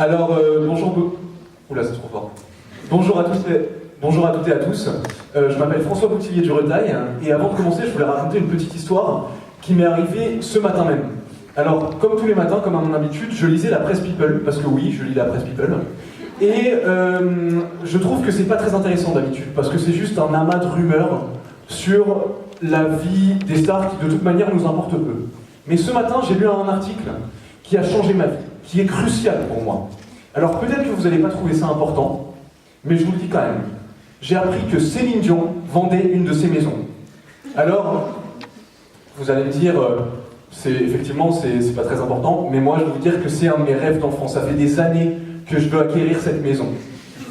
Alors, Oula, c'est trop fort. Bonjour à toutes et à tous. Je m'appelle François Boutillier du Retail, et avant de commencer, je voulais raconter une petite histoire qui m'est arrivée ce matin même. Alors, comme tous les matins, comme à mon habitude, je lisais la presse People, parce que oui, je lis la presse People, et je trouve que c'est pas très intéressant d'habitude, parce que c'est juste un amas de rumeurs sur la vie des stars qui de toute manière nous importe peu. Mais ce matin, j'ai lu un article qui a changé ma vie, qui est crucial pour moi. Alors peut-être que vous n'allez pas trouver ça important, mais je vous le dis quand même. J'ai appris que Céline Dion vendait une de ses maisons. Alors, vous allez me dire, effectivement, c'est pas très important, mais moi je vais vous dire que c'est un de mes rêves d'enfant. Ça fait des années que je veux acquérir cette maison.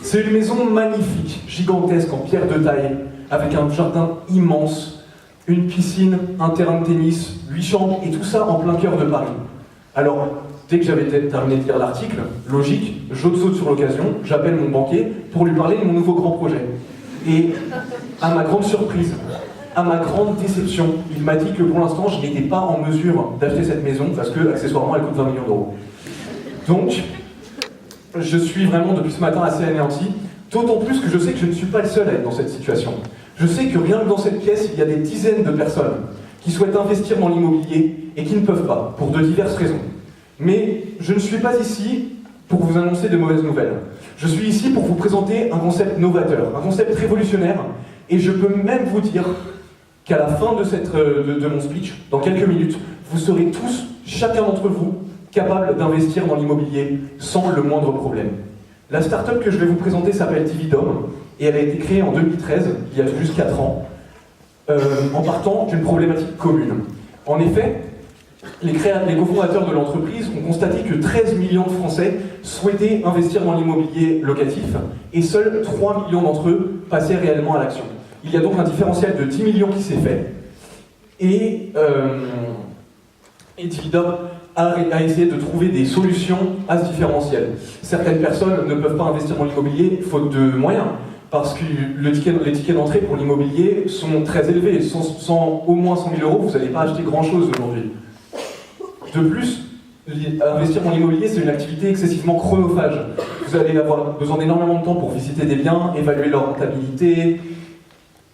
C'est une maison magnifique, gigantesque, en pierre de taille, avec un jardin immense, une piscine, un terrain de tennis, 8 chambres, et tout ça en plein cœur de Paris. Alors, dès que j'avais terminé de lire l'article, logique, je saute sur l'occasion, j'appelle mon banquier pour lui parler de mon nouveau grand projet. Et à ma grande surprise, à ma grande déception, il m'a dit que pour l'instant, je n'étais pas en mesure d'acheter cette maison parce que, accessoirement, elle coûte 20 millions d'euros. Donc, je suis vraiment, depuis ce matin, assez anéanti, d'autant plus que je sais que je ne suis pas le seul à être dans cette situation. Je sais que rien que dans cette pièce, il y a des dizaines de personnes qui souhaitent investir dans l'immobilier et qui ne peuvent pas, pour de diverses raisons. Mais je ne suis pas ici pour vous annoncer de mauvaises nouvelles. Je suis ici pour vous présenter un concept novateur, un concept révolutionnaire, et je peux même vous dire qu'à la fin de mon speech, dans quelques minutes, vous serez tous, chacun d'entre vous, capables d'investir dans l'immobilier sans le moindre problème. La start-up que je vais vous présenter s'appelle Dividom, et elle a été créée en 2013, il y a juste 4 ans, en partant d'une problématique commune. En effet, les cofondateurs de l'entreprise ont constaté que 13 millions de Français souhaitaient investir dans l'immobilier locatif, et seuls 3 millions d'entre eux passaient réellement à l'action. Il y a donc un différentiel de 10 millions qui s'est fait, et Dividom a essayé de trouver des solutions à ce différentiel. Certaines personnes ne peuvent pas investir dans l'immobilier faute de moyens, parce que les tickets d'entrée pour l'immobilier sont très élevés. Sans au moins 100 000 euros, vous n'allez pas acheter grand-chose aujourd'hui. De plus, investir dans l'immobilier, c'est une activité excessivement chronophage. Vous allez avoir besoin d'énormément de temps pour visiter des biens, évaluer leur rentabilité,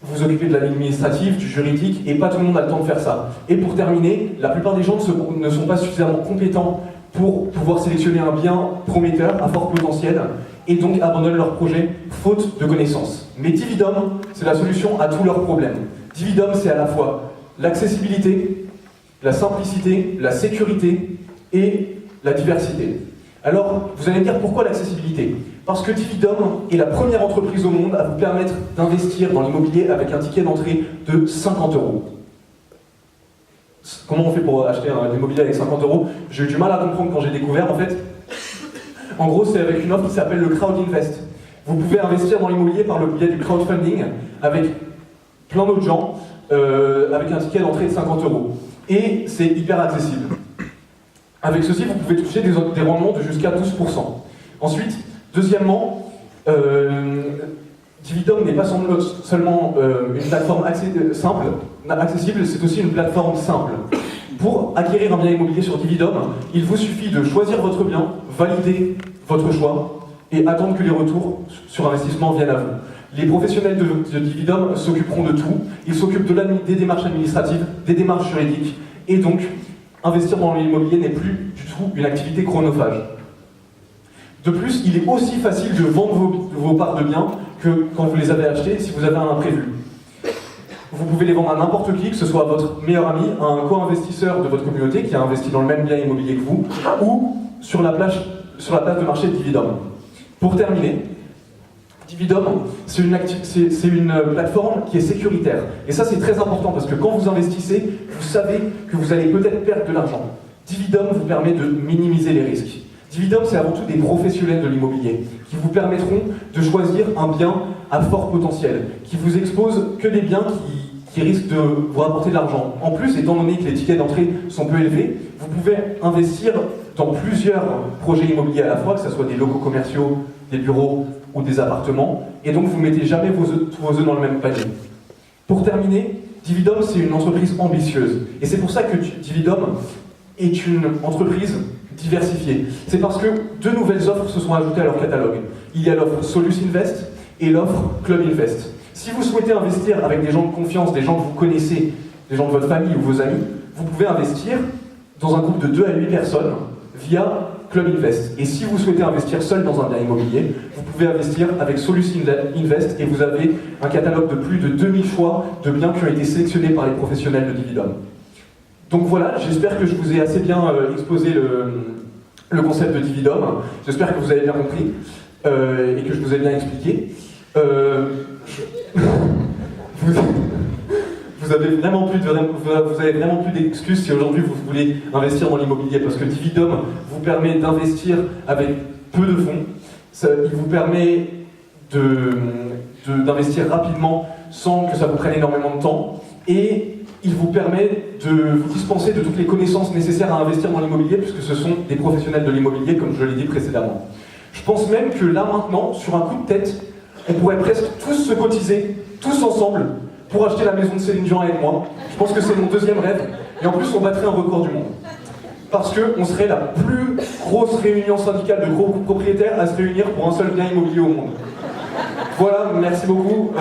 vous occuper de l'administratif, du juridique, et pas tout le monde a le temps de faire ça. Et pour terminer, la plupart des gens ne sont pas suffisamment compétents pour pouvoir sélectionner un bien prometteur, à fort potentiel, et donc abandonnent leur projet faute de connaissances. Mais Dividom, c'est la solution à tous leurs problèmes. Dividom, c'est à la fois l'accessibilité, la simplicité, la sécurité et la diversité. Alors, vous allez me dire pourquoi l'accessibilité ? Parce que Dividom est la première entreprise au monde à vous permettre d'investir dans l'immobilier avec un ticket d'entrée de 50 euros. Comment on fait pour acheter un immobilier avec 50 euros ? J'ai eu du mal à comprendre quand j'ai découvert, en fait. En gros, c'est avec une offre qui s'appelle le Crowd Invest. Vous pouvez investir dans l'immobilier par le biais du crowdfunding avec plein d'autres gens, avec un ticket d'entrée de 50 euros. Et c'est hyper accessible. Avec ceci, vous pouvez toucher des rendements de jusqu'à 12%. Ensuite, deuxièmement, Dividom n'est pas seulement une plateforme accessible, c'est aussi une plateforme simple. Pour acquérir un bien immobilier sur Dividom, il vous suffit de choisir votre bien, valider votre choix et attendre que les retours sur investissement viennent à vous. Les professionnels de Dividom s'occuperont de tout. Ils s'occupent des démarches administratives, des démarches juridiques, et donc investir dans l'immobilier n'est plus du tout une activité chronophage. De plus, il est aussi facile de vendre vos parts de biens que quand vous les avez achetées si vous avez un imprévu. Vous pouvez les vendre à n'importe qui, que ce soit à votre meilleur ami, à un co-investisseur de votre communauté qui a investi dans le même bien immobilier que vous, ou sur la place de marché de Dividom. Pour terminer, Dividom, c'est une plateforme qui est sécuritaire. Et ça, c'est très important parce que quand vous investissez, vous savez que vous allez peut-être perdre de l'argent. Dividom vous permet de minimiser les risques. Dividom, c'est avant tout des professionnels de l'immobilier qui vous permettront de choisir un bien à fort potentiel, qui vous expose que des biens qui risquent de vous rapporter de l'argent. En plus, étant donné que les tickets d'entrée sont peu élevés, vous pouvez investir dans plusieurs projets immobiliers à la fois, que ce soit des locaux commerciaux, des bureaux ou des appartements, et donc vous ne mettez jamais tous vos œufs dans le même panier. Pour terminer, Dividom, c'est une entreprise ambitieuse, et c'est pour ça que Dividom est une entreprise diversifiée. C'est parce que deux nouvelles offres se sont ajoutées à leur catalogue. Il y a l'offre Solus Invest et l'offre Club Invest. Si vous souhaitez investir avec des gens de confiance, des gens que vous connaissez, des gens de votre famille ou vos amis, vous pouvez investir dans un groupe de 2 à 8 personnes via Club Invest. Et si vous souhaitez investir seul dans un bien immobilier, vous pouvez investir avec Solus Invest et vous avez un catalogue de plus de 2000 choix de biens qui ont été sélectionnés par les professionnels de Dividom. Donc voilà, j'espère que je vous ai assez bien exposé le concept de Dividom. J'espère que vous avez bien compris et que je vous ai bien expliqué. Vous avez vraiment plus d'excuses si aujourd'hui vous voulez investir dans l'immobilier, parce que Dividom vous permet d'investir avec peu de fonds. Il vous permet d'investir rapidement sans que ça vous prenne énormément de temps, et il vous permet de vous dispenser de toutes les connaissances nécessaires à investir dans l'immobilier, puisque ce sont des professionnels de l'immobilier, comme je l'ai dit précédemment. Je pense même que là maintenant, sur un coup de tête, on pourrait presque tous se cotiser, tous ensemble, pour acheter la maison de Céline Jean avec moi. Je pense que c'est mon deuxième rêve, et en plus on battrait un record du monde. Parce qu'on serait la plus grosse réunion syndicale de gros propriétaires à se réunir pour un seul bien immobilier au monde. Voilà, merci beaucoup.